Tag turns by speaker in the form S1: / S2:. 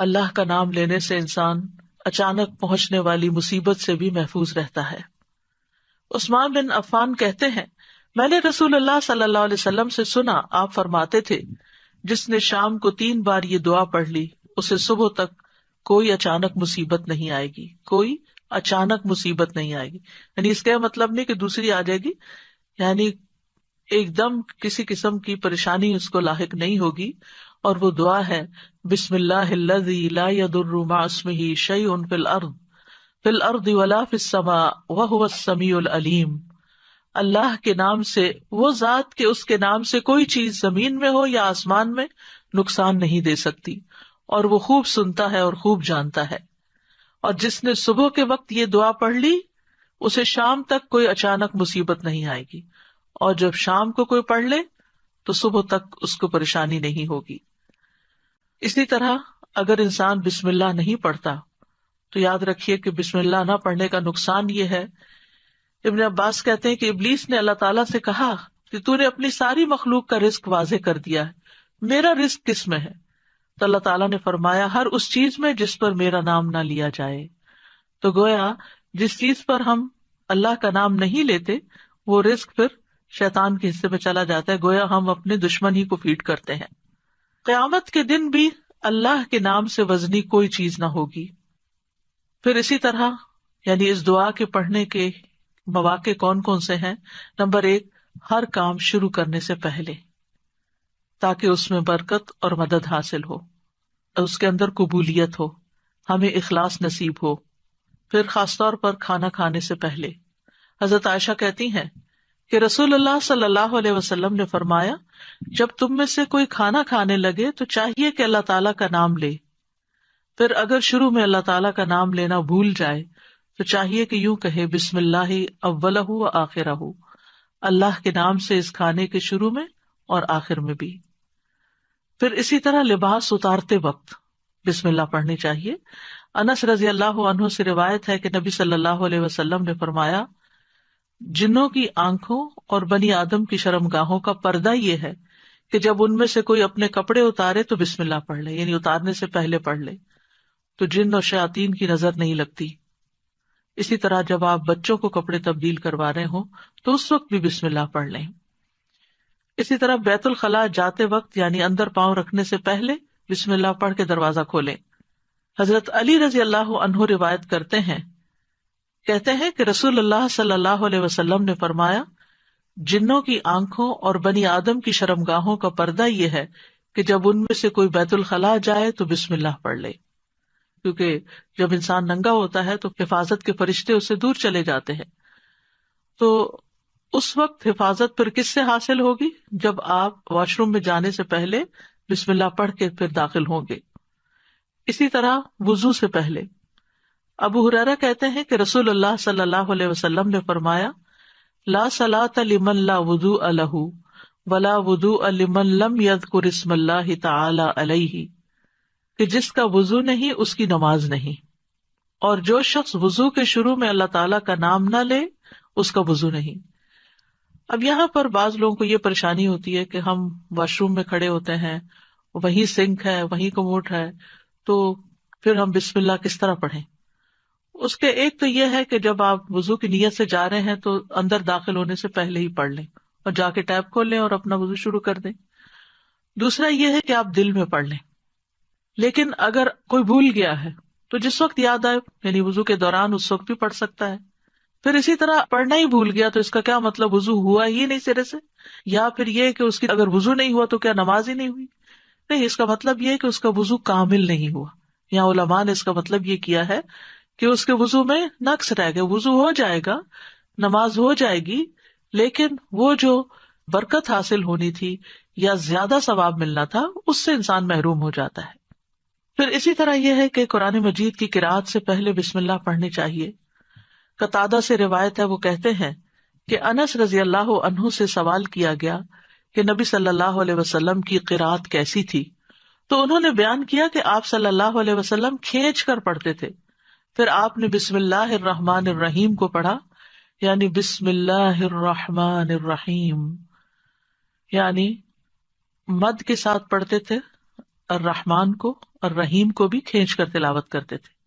S1: اللہ کا نام لینے سے انسان اچانک پہنچنے والی مصیبت سے بھی محفوظ رہتا ہے۔ عثمان بن عفان کہتے ہیں، میں نے رسول اللہ صلی اللہ علیہ وسلم سے سنا، آپ فرماتے تھے، جس نے شام کو 3 بار یہ دعا پڑھ لی اسے صبح تک کوئی اچانک مصیبت نہیں آئے گی، کوئی اچانک مصیبت نہیں آئے گی۔ یعنی اس کا مطلب نہیں کہ دوسری آ جائے گی، یعنی ایک دم کسی قسم کی پریشانی اس کو لاحق نہیں ہوگی۔ اور وہ دعا ہے، بسم اللہ الذی لا یضر مع اسمہ شیء فی الارض ولا فی السماء وہو السمیع العلیم۔ اللہ کے نام سے، وہ ذات کہ اس کے نام سے کوئی چیز زمین میں ہو یا آسمان میں نقصان نہیں دے سکتی، اور وہ خوب سنتا ہے اور خوب جانتا ہے۔ اور جس نے صبح کے وقت یہ دعا پڑھ لی اسے شام تک کوئی اچانک مصیبت نہیں آئے گی، اور جب شام کو کوئی پڑھ لے تو صبح تک اس کو پریشانی نہیں ہوگی۔ اسی طرح اگر انسان بسم اللہ نہیں پڑھتا تو یاد رکھیے کہ بسم اللہ نہ پڑھنے کا نقصان یہ ہے، ابن عباس کہتے ہیں کہ ابلیس نے اللہ تعالیٰ سے کہا کہ تو نے اپنی ساری مخلوق کا رزق واضح کر دیا ہے، میرا رزق کس میں ہے؟ تو اللہ تعالیٰ نے فرمایا، ہر اس چیز میں جس پر میرا نام نہ لیا جائے۔ تو گویا جس چیز پر ہم اللہ کا نام نہیں لیتے وہ رزق پھر شیطان کے حصے میں چلا جاتا ہے، گویا ہم اپنے دشمن ہی کو فیڈ کرتے ہیں۔ قیامت کے دن بھی اللہ کے نام سے وزنی کوئی چیز نہ ہوگی۔ پھر اسی طرح یعنی اس دعا کے پڑھنے کے مواقع کون کون سے ہیں؟ نمبر 1، ہر کام شروع کرنے سے پہلے، تاکہ اس میں برکت اور مدد حاصل ہو، اس کے اندر قبولیت ہو، ہمیں اخلاص نصیب ہو۔ پھر خاص طور پر کھانا کھانے سے پہلے حضرت عائشہ کہتی ہیں کہ رسول اللہ صلی اللہ علیہ وسلم نے فرمایا، جب تم میں سے کوئی کھانا کھانے لگے تو چاہیے کہ اللہ تعالیٰ کا نام لے، پھر اگر شروع میں اللہ تعالیٰ کا نام لینا بھول جائے تو چاہیے کہ یوں کہے، بسم اللہ اولہ و آخرہ، اللہ کے نام سے اس کھانے کے شروع میں اور آخر میں بھی۔ پھر اسی طرح لباس اتارتے وقت بسم اللہ پڑھنی چاہیے۔ انس رضی اللہ عنہ سے روایت ہے کہ نبی صلی اللہ علیہ وسلم نے فرمایا، جنوں کی آنکھوں اور بنی آدم کی شرمگاہوں کا پردہ یہ ہے کہ جب ان میں سے کوئی اپنے کپڑے اتارے تو بسم اللہ پڑھ لے، یعنی اتارنے سے پہلے پڑھ لے، تو جن اور شیاطین کی نظر نہیں لگتی۔ اسی طرح جب آپ بچوں کو کپڑے تبدیل کروا رہے ہوں تو اس وقت بھی بسم اللہ پڑھ لیں۔ اسی طرح بیت الخلاء جاتے وقت یعنی اندر پاؤں رکھنے سے پہلے بسم اللہ پڑھ کے دروازہ کھولیں۔ حضرت علی رضی اللہ عنہ روایت کرتے ہیں، کہتے ہیں کہ رسول اللہ صلی اللہ علیہ وسلم نے فرمایا، جنوں کی آنکھوں اور بنی آدم کی شرمگاہوں کا پردہ یہ ہے کہ جب ان میں سے کوئی بیت الخلاء جائے تو بسم اللہ پڑھ لے، کیونکہ جب انسان ننگا ہوتا ہے تو حفاظت کے فرشتے اس سے دور چلے جاتے ہیں۔ تو اس وقت حفاظت پھر کس سے حاصل ہوگی؟ جب آپ واش روم میں جانے سے پہلے بسم اللہ پڑھ کے پھر داخل ہوں گے۔ اسی طرح وضو سے پہلے ابو ہریرہ کہتے ہیں کہ رسول اللہ صلی اللہ علیہ وسلم نے فرمایا، لا صلاۃ لمن لا وضوء لہ ولا وضوء لمن لم یذکر اسم اللہ تعالی علیہ، کہ جس کا وضو نہیں اس کی نماز نہیں، اور جو شخص وضو کے شروع میں اللہ تعالیٰ کا نام نہ لے اس کا وضو نہیں۔ اب یہاں پر بعض لوگوں کو یہ پریشانی ہوتی ہے کہ ہم واش روم میں کھڑے ہوتے ہیں، وہیں سنک ہے، وہیں کموڈ ہے، تو پھر ہم بسم اللہ کس طرح پڑھیں؟ اس کے ایک تو یہ ہے کہ جب آپ وضو کی نیت سے جا رہے ہیں تو اندر داخل ہونے سے پہلے ہی پڑھ لیں اور جا کے ٹیپ کھول لیں اور اپنا وضو شروع کر دیں۔ دوسرا یہ ہے کہ آپ دل میں پڑھ لیں، لیکن اگر کوئی بھول گیا ہے تو جس وقت یاد آئے یعنی وضو کے دوران اس وقت بھی پڑھ سکتا ہے۔ پھر اسی طرح پڑھنا ہی بھول گیا تو اس کا کیا مطلب وضو ہوا ہی نہیں سرے سے، یا پھر یہ کہ اس کی اگر وضو نہیں ہوا تو کیا نماز ہی نہیں ہوئی؟ نہیں، اس کا مطلب یہ کہ اس کا وضو کامل نہیں ہوا۔ یہاں علماء نے اس کا مطلب یہ کیا ہے کہ اس کے وضو میں نقص رہ گیا، وضو ہو جائے گا، نماز ہو جائے گی، لیکن وہ جو برکت حاصل ہونی تھی یا زیادہ ثواب ملنا تھا اس سے انسان محروم ہو جاتا ہے۔ پھر اسی طرح یہ ہے کہ قرآن مجید کی قرأت سے پہلے بسم اللہ پڑھنی چاہیے۔ قتادہ سے روایت ہے، وہ کہتے ہیں کہ انس رضی اللہ عنہ سے سوال کیا گیا کہ نبی صلی اللہ علیہ وسلم کی قرأت کیسی تھی، تو انہوں نے بیان کیا کہ آپ صلی اللہ علیہ وسلم کھینچ کر پڑھتے تھے، پھر آپ نے بسم اللہ الرحمن الرحیم کو پڑھا، یعنی بسم اللہ الرحمن الرحیم، یعنی مد کے ساتھ پڑھتے تھے، الرحمن کو اور رحیم کو بھی کھینچ کر تلاوت کرتے تھے.